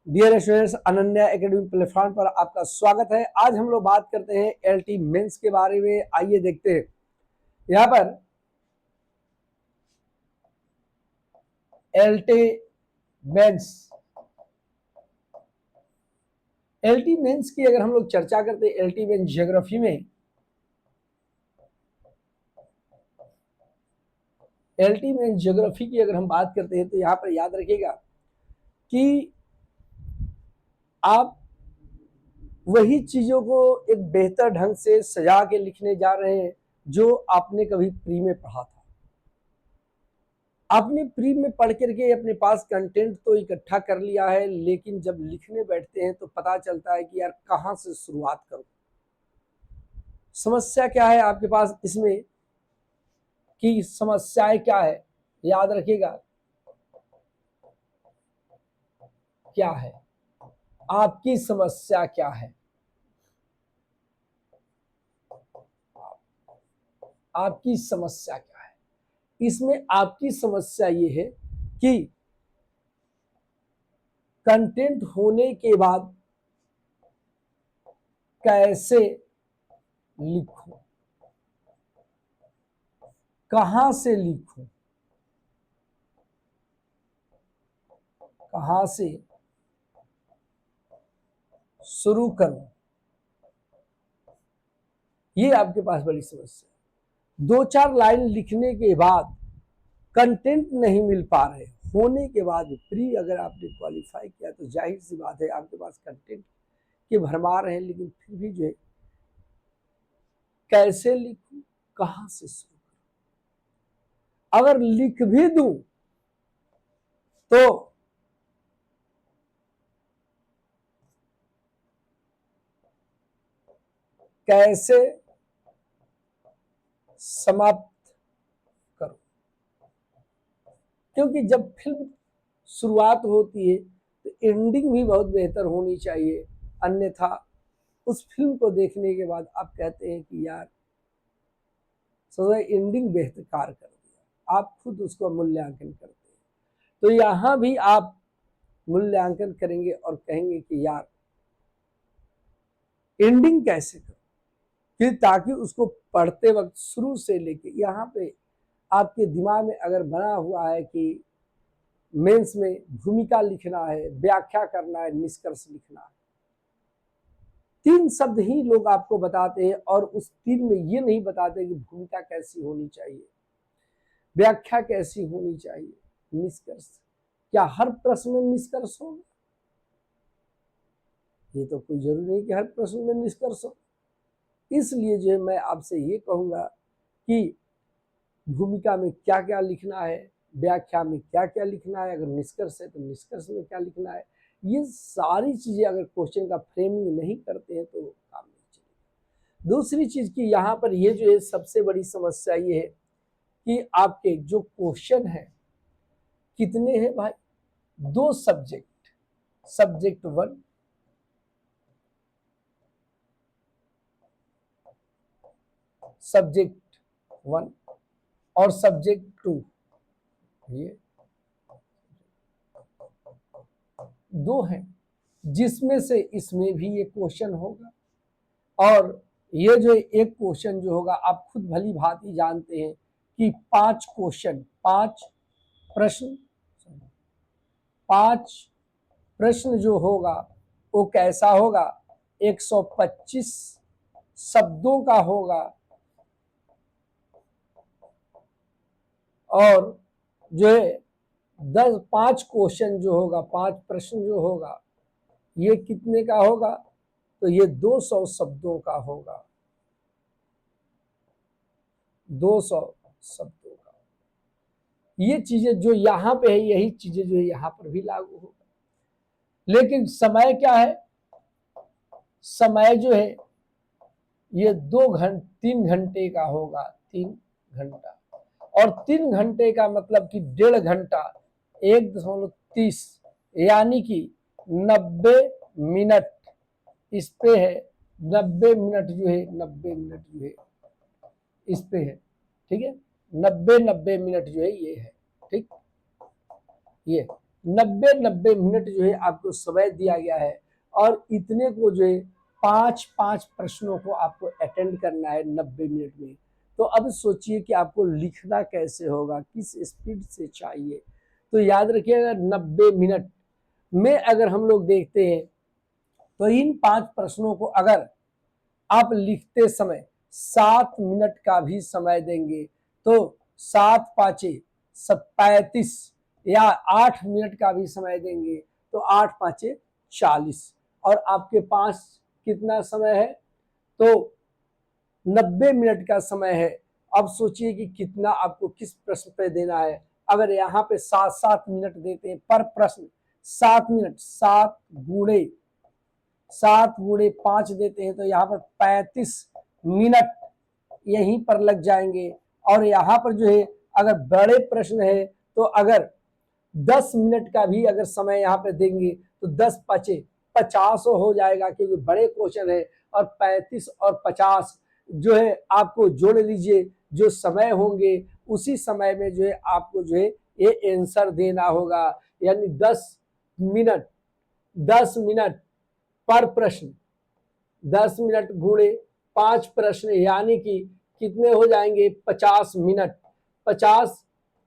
Dear students, Ananya academy platform पर आपका स्वागत है। आज हम लोग बात करते हैं एलटी मेंस के बारे में। आइए देखते हैं यहाँ पर एलटी मेंस। एलटी मेंस की अगर हम लोग चर्चा करते हैं एलटी मेंस ज्योग्राफी में, एलटी मेंस ज्योग्राफी की अगर हम बात करते हैं तो यहाँ पर याद रखिएगा कि आप वही चीजों को एक बेहतर ढंग से सजा के लिखने जा रहे हैं जो आपने कभी प्री में पढ़ा था। आपने प्री में पढ़ करके अपने पास कंटेंट तो इकट्ठा कर लिया है, लेकिन जब लिखने बैठते हैं तो पता चलता है कि यार कहाँ से शुरुआत करूं। समस्या क्या है आपके पास इसमें कि समस्याएं क्या है, याद रखिएगा क्या है आपकी समस्या क्या है। आपकी समस्या क्या है इसमें? आपकी समस्या ये है कि कंटेंट होने के बाद कैसे लिखूं, कहां से लिखूं, कहां से शुरू करूं, ये आपके पास बड़ी समस्या है। दो चार लाइन लिखने के बाद कंटेंट नहीं मिल पा रहे, होने के बाद प्री अगर आपने क्वालिफाई किया तो जाहिर सी बात है आपके पास कंटेंट के भरमार है, लेकिन फिर भी जो है कैसे लिखूं, कहां से शुरू करूं। अगर लिख भी दूं तो कैसे समाप्त करूं, क्योंकि जब फिल्म शुरुआत होती है तो एंडिंग भी बहुत बेहतर होनी चाहिए, अन्यथा उस फिल्म को देखने के बाद आप कहते हैं कि यार सजा एंडिंग बेहतर कर दिया। आप खुद उसको मूल्यांकन करते हैं, तो यहां भी आप मूल्यांकन करेंगे और कहेंगे कि यार एंडिंग कैसे करूं, फिर ताकि उसको पढ़ते वक्त शुरू से लेके यहाँ पे आपके दिमाग में अगर बना हुआ है कि मेंस में भूमिका लिखना है, व्याख्या करना है, निष्कर्ष लिखना है, तीन शब्द ही लोग आपको बताते हैं और उस तीन में ये नहीं बताते कि भूमिका कैसी होनी चाहिए, व्याख्या कैसी होनी चाहिए, निष्कर्ष। क्या हर प्रश्न में निष्कर्ष होगा? ये तो कोई जरूरी नहीं कि हर प्रश्न में निष्कर्ष हो। इसलिए जो है मैं आपसे ये कहूंगा कि भूमिका में क्या क्या लिखना है, व्याख्या में क्या क्या लिखना है, अगर निष्कर्ष है तो निष्कर्ष में क्या लिखना है, ये सारी चीजें अगर क्वेश्चन का फ्रेमिंग नहीं करते हैं तो काम नहीं चलेगा। दूसरी चीज की यहाँ पर ये जो है सबसे बड़ी समस्या ये है कि आपके जो क्वेश्चन है कितने हैं भाई? दो सब्जेक्ट, सब्जेक्ट 1 सब्जेक्ट 1 और सब्जेक्ट 2, ये दो हैं, जिसमें से इसमें भी ये क्वेश्चन होगा और ये जो एक क्वेश्चन जो होगा आप खुद भली भांति जानते हैं कि 5 क्वेश्चन, 5 प्रश्न, 5 प्रश्न जो होगा वो कैसा होगा? 125 शब्दों का होगा और जो है 5 क्वेश्चन जो होगा, 5 प्रश्न जो होगा, ये कितने का होगा? तो ये 200 शब्दों का होगा, 200 शब्दों का। ये चीजें जो यहाँ पे है यही चीजें जो है यहाँ पर भी लागू होगा। लेकिन समय क्या है? समय जो है ये 3 घंटे का होगा, 3 घंटा। और 3 घंटे का मतलब कि 1.5 घंटा 1.30 यानी कि 90 मिनट इस पे है। 90 मिनट जो है 90 मिनट जो है इस पे है, ठीक है। 90 मिनट जो है ये है, ठीक। ये 90 90 मिनट जो है आपको समय दिया गया है और इतने को जो है 5 5 प्रश्नों को आपको अटेंड करना है 90 मिनट में। तो अब सोचिए कि आपको लिखना कैसे होगा, किस स्पीड से चाहिए। तो याद रखिएगा 90 मिनट में अगर हम लोग देखते हैं तो इन 5 प्रश्नों को अगर आप लिखते समय 7 मिनट का भी समय देंगे तो 7 पाँचे 35 या 8 मिनट का भी समय देंगे तो 8 पाँचे 40 और आपके पास कितना समय है, तो 90 मिनट का समय है। अब सोचिए कि कितना आपको किस प्रश्न पे देना है। अगर यहाँ पे 7 मिनट देते हैं पर प्रश्न, 7 मिनट, 7 गुणे 5 देते हैं तो यहाँ पर 35 मिनट यहीं पर लग जाएंगे। और यहाँ पर जो है अगर बड़े प्रश्न है तो अगर 10 मिनट का भी अगर समय यहाँ पे देंगे तो 10 पाँचे 50 हो जाएगा, क्योंकि बड़े क्वेश्चन है। और 35 और 50 जो है आपको जोड़ लीजिए, जो समय होंगे उसी समय में जो है आपको जो है ये आंसर देना होगा। यानी 10 मिनट पर प्रश्न, 10 मिनट गुणे 5 प्रश्न यानी कि कितने हो जाएंगे 50 मिनट। 50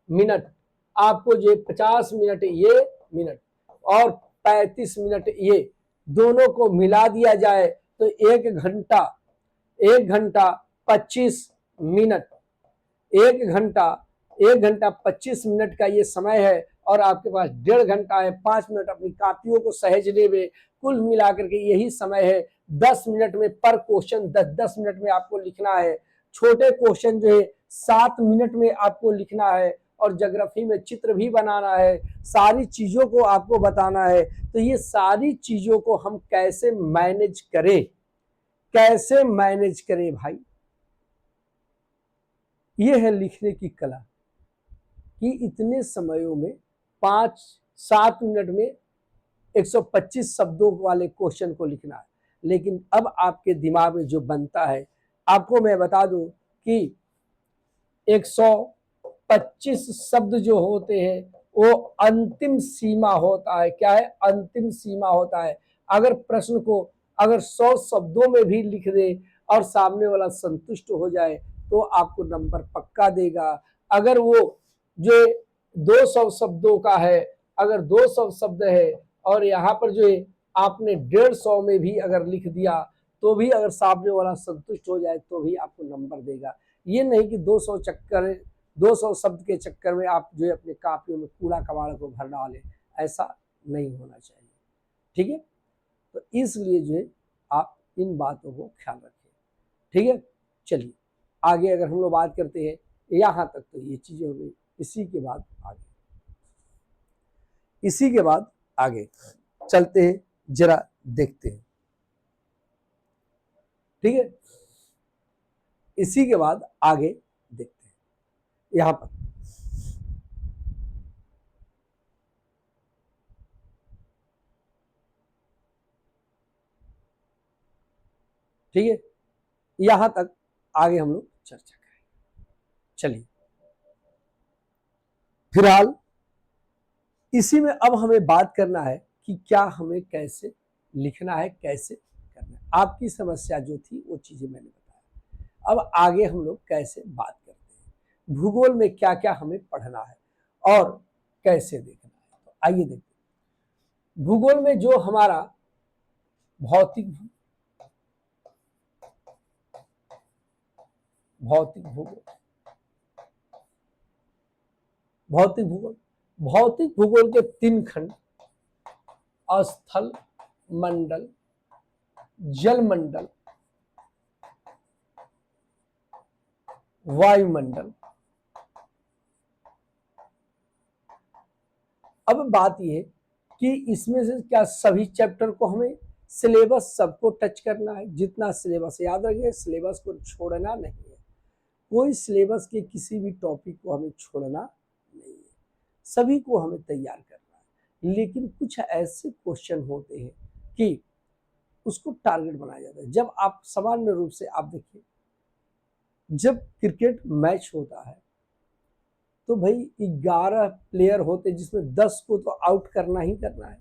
मिनट आपको जो 50 मिनट ये मिनट और 35 मिनट ये दोनों को मिला दिया जाए तो 1 घंटा 25 मिनट, 1 घंटा 25 मिनट का ये समय है। और आपके पास 1.5 घंटा है, 5 मिनट अपनी कापियों को सहेजने में, कुल मिलाकर के यही समय है। 10 मिनट में पर क्वेश्चन 10 मिनट में आपको लिखना है। छोटे क्वेश्चन जो है 7 मिनट में आपको लिखना है और ज्योग्राफी में चित्र भी बनाना है, सारी चीजों को आपको बताना है। तो ये सारी चीजों को हम कैसे मैनेज करें, कैसे मैनेज करें भाई, ये है लिखने की कला कि इतने समयों में 5-7 मिनट में 125 शब्दों वाले क्वेश्चन को लिखना है। लेकिन अब आपके दिमाग में जो बनता है, आपको मैं बता दूं कि 125 शब्द जो होते हैं वो अंतिम सीमा होता है। क्या है? अंतिम सीमा होता है। अगर प्रश्न को अगर 100 शब्दों में भी लिख दे और सामने वाला संतुष्ट हो जाए तो आपको नंबर पक्का देगा। अगर वो जो 200 शब्दों का है, अगर 200 शब्द है और यहाँ पर जो है आपने 150 में भी अगर लिख दिया तो भी अगर सामने वाला संतुष्ट हो जाए तो भी आपको नंबर देगा। ये नहीं कि 200 शब्द के चक्कर में आप जो है अपने कापियों में कूड़ा कबाड़ को भर डालें, ऐसा नहीं होना चाहिए। ठीक है, तो इसलिए जो है आप इन बातों को ख्याल रखें। ठीक है, चलिए आगे अगर हम लोग बात करते हैं, यहाँ तक तो ये चीजें हो गई। इसी के बाद आगे चलते हैं, जरा देखते हैं। ठीक है, इसी के बाद आगे देखते हैं। यहां पर ठीक है, यहां तक आगे हम लोग चर्चा करेंगे। चलिए, फिलहाल इसी में अब हमें बात करना है कि क्या हमें कैसे लिखना है, कैसे करना है। आपकी समस्या जो थी वो चीजें मैंने बताया। अब आगे हम लोग कैसे बात करते हैं, भूगोल में क्या क्या हमें पढ़ना है और कैसे देखना है। तो आइए देखते हैं। भूगोल में जो हमारा भौतिक भूगोल, भौतिक भूगोल के 3 खंड, स्थल मंडल, जल मंडल, वायुमंडल। अब बात यह कि इसमें से क्या सभी चैप्टर को हमें सिलेबस सबको टच करना है। जितना सिलेबस, याद रखिए सिलेबस को छोड़ना नहीं है, कोई सिलेबस के किसी भी टॉपिक को हमें छोड़ना नहीं है, सभी को हमें तैयार करना है। लेकिन कुछ ऐसे क्वेश्चन होते हैं कि उसको टारगेट बनाया जाता है। जब आप सामान्य रूप से आप देखिए, जब क्रिकेट मैच होता है तो भाई 11 प्लेयर होते जिसमें 10 को तो आउट करना ही करना है,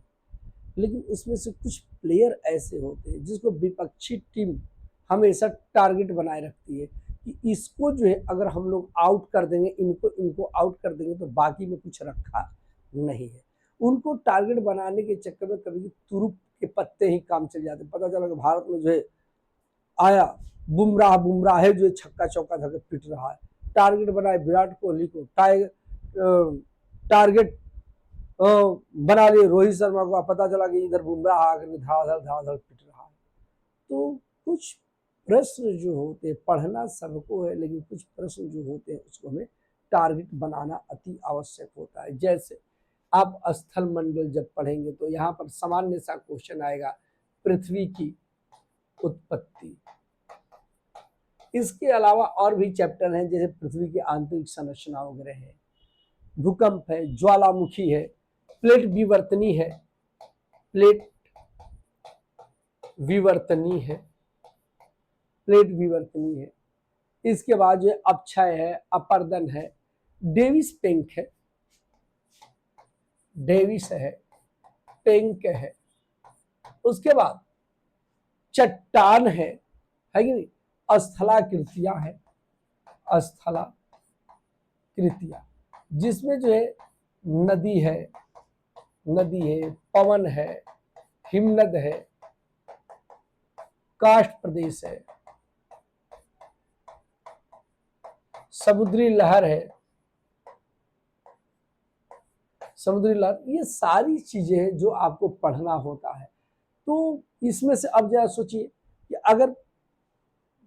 लेकिन उसमें से कुछ प्लेयर ऐसे होते हैं जिसको विपक्षी टीम हमेशा टारगेट बनाए रखती है कि इसको जो है अगर हम लोग आउट कर देंगे, इनको आउट कर देंगे तो बाकी में कुछ रखा नहीं है। उनको टारगेट बनाने के चक्कर में कभी तुरुप के पत्ते ही काम चल जाते। पता चला कि भारत में जो है आया बुमराह है जो छक्का चौका धके पिट रहा है, टारगेट बनाए विराट कोहली को, टारगेट बना लिए रोहित शर्मा को, पता चला कि इधर बुमराह आकर धड़ाधड़ पिट रहा है। तो कुछ प्रश्न जो होते हैं, पढ़ना सबको है, लेकिन कुछ प्रश्न जो होते हैं उसको हमें टारगेट बनाना अति आवश्यक होता है। जैसे आप स्थल मंडल जब पढ़ेंगे तो यहाँ पर सामान्य सा क्वेश्चन आएगा, पृथ्वी की उत्पत्ति। इसके अलावा और भी चैप्टर हैं, जैसे पृथ्वी की आंतरिक संरचना वगैरह है, भूकंप है, ज्वालामुखी है, प्लेट विवर्तनी है, प्लेट विवर्तनी है, प्लेट विवर्तनी है। इसके बाद जो अपक्षय है, अपर्दन है, डेविस पेंक है, डेविस है, पेंक है। उसके बाद चट्टान है कि नहीं, स्थलाकृतियां है, स्थलाकृतियां जिसमें जो है नदी है, पवन है, हिमनद है, काष्ठ प्रदेश है, समुद्री लहर है, समुद्री लहर। ये सारी चीजें हैं जो आपको पढ़ना होता है। तो इसमें से अब जरा सोचिए कि अगर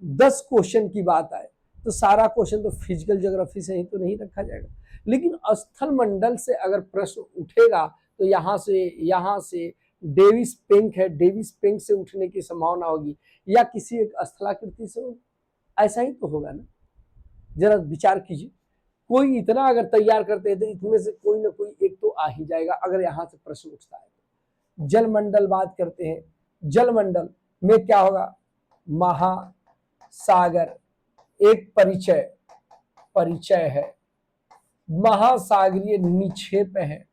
10 क्वेश्चन की बात आए तो सारा क्वेश्चन तो फिजिकल ज्योग्राफी से ही तो नहीं रखा जाएगा, लेकिन स्थल मंडल से अगर प्रश्न उठेगा तो यहाँ से डेविस पेंक है, डेविस पेंक से उठने की संभावना होगी, या किसी एक स्थलाकृति से, ऐसा ही तो होगा ना। जरा विचार कीजिए, कोई इतना अगर तैयार करते हैं तो इनमें से कोई ना कोई एक तो आ ही जाएगा अगर यहाँ से प्रश्न उठता है। जलमंडल बात करते हैं, जलमंडल में क्या होगा, महासागर एक परिचय है, महासागरीय निक्षेप है,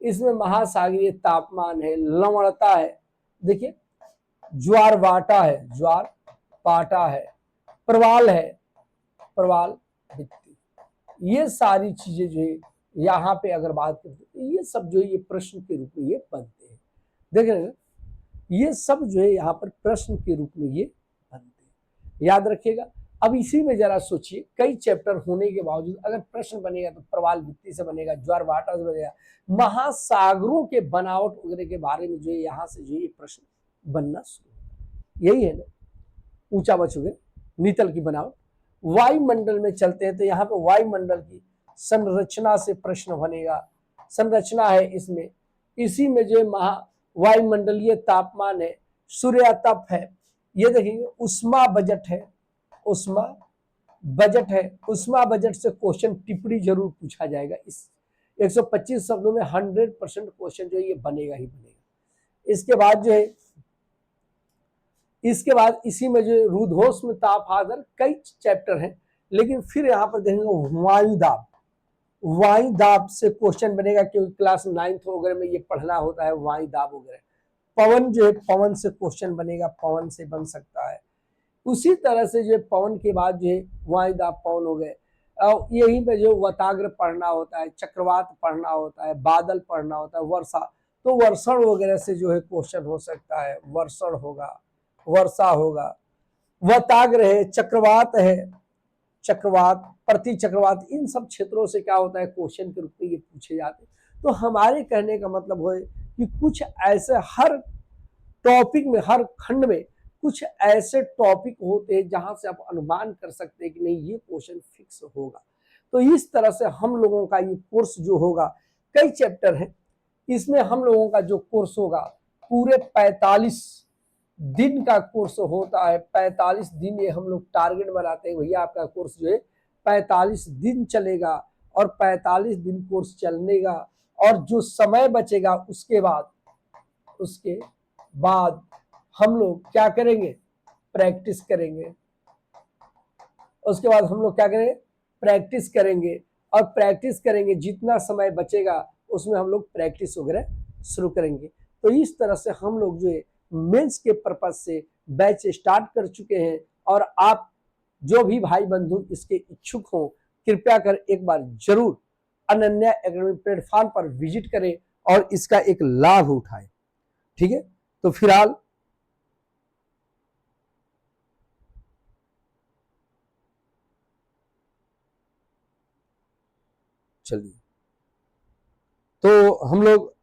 इसमें महासागरीय तापमान है, लवणता है, देखिए ज्वार पाटा है, प्रवाल है, प्रवाल भित्ति। ये सारी चीजें जो है यहाँ पे अगर बात करते हैं, ये सब जो है ये प्रश्न के रूप में ये बनते हैं। देख रहे हैं, ये सब जो है यहाँ पर प्रश्न के रूप में ये बनते हैं, याद रखिएगा। अब इसी में जरा सोचिए, कई चैप्टर होने के बावजूद अगर प्रश्न बनेगा तो प्रवाल भित्ति से बनेगा, ज्वार भाटा से बनेगा, महासागरों के बनावट वगैरह के बारे में जो है यहाँ से जो ये प्रश्न बनना शुरू, यही है ना, ऊंचा बचोगे नीतल की बनावट। वायुमंडल में चलते हैं तो यहाँ पे वायुमंडल की संरचना से प्रश्न बनेगा, संरचना है इसमें, इसी में जो वायुमंडलीय तापमान है, सूर्यातप है, ये देखिए उष्मा बजट है, उष्मा बजट से क्वेश्चन टिप्पणी जरूर पूछा जाएगा। इस 125 शब्दों में 100% क्वेश्चन जो है ये बनेगा ही बनेगा। इसके बाद जो है, इसके बाद इसी में जो रुद्धोष्म ताप आदर कई चैप्टर हैं, लेकिन फिर यहाँ पर देखेंगे वायुदाब से क्वेश्चन बनेगा, क्योंकि क्लास 9th वगैरह में ये पढ़ना होता है वायुदाब वगैरह। पवन जो है, पवन से क्वेश्चन बनेगा, पवन से बन सकता है। उसी तरह से जो है पवन के बाद जो है वायुदाब पवन हो गए, और यही में जो वताग्र पढ़ना होता है, चक्रवात पढ़ना होता है, बादल पढ़ना होता है, वर्षा, तो वर्षण वगैरह से जो है क्वेश्चन हो सकता है, वर्षण होगा, वर्षा होगा, वताग्र है, चक्रवात, प्रति चक्रवात, इन सब क्षेत्रों से क्या होता है क्वेश्चन के रूप में ये पूछे जाते हैं। तो हमारे कहने का मतलब है कि कुछ ऐसे हर टॉपिक में, हर खंड में कुछ ऐसे टॉपिक होते हैं जहां से आप अनुमान कर सकते हैं कि नहीं ये क्वेश्चन फिक्स होगा। तो इस तरह से हम लोगों का ये कोर्स जो होगा, कई चैप्टर हैं, इसमें हम लोगों का जो कोर्स होगा पूरे 45 दिन का कोर्स होता है। 45 दिन ये हम लोग टारगेट बनाते हैं, भैया आपका कोर्स जो है 45 दिन चलेगा, और 45 दिन कोर्स चलने का, और जो समय बचेगा उसके बाद हम लोग क्या करेंगे, प्रैक्टिस करेंगे। उसके बाद हम लोग क्या करेंगे, प्रैक्टिस करेंगे और प्रैक्टिस करेंगे, जितना समय बचेगा उसमें हम लोग प्रैक्टिस वगैरह शुरू करेंगे। तो इस तरह से हम लोग जो है मेंस के पर्पज से बैच स्टार्ट कर चुके हैं। और आप जो भी भाई बंधु इसके इच्छुक हो, कृपया कर एक बार जरूर अनन्या एकेडमी प्लेटफॉर्म पर विजिट करें और इसका एक लाभ उठाएं। ठीक है, तो फिलहाल चलिए, तो हम लोग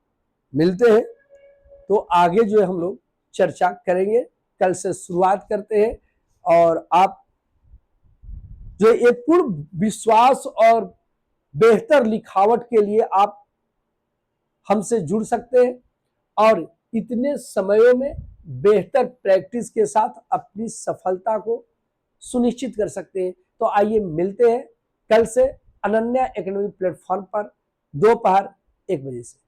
मिलते हैं, तो आगे जो है हम लोग चर्चा करेंगे। कल से शुरुआत करते हैं और आप जो एक पूर्ण विश्वास और बेहतर लिखावट के लिए आप हमसे जुड़ सकते हैं और इतने समयों में बेहतर प्रैक्टिस के साथ अपनी सफलता को सुनिश्चित कर सकते हैं। तो आइए मिलते हैं कल से अनन्या एकेडमी प्लेटफॉर्म पर दोपहर 1 बजे से।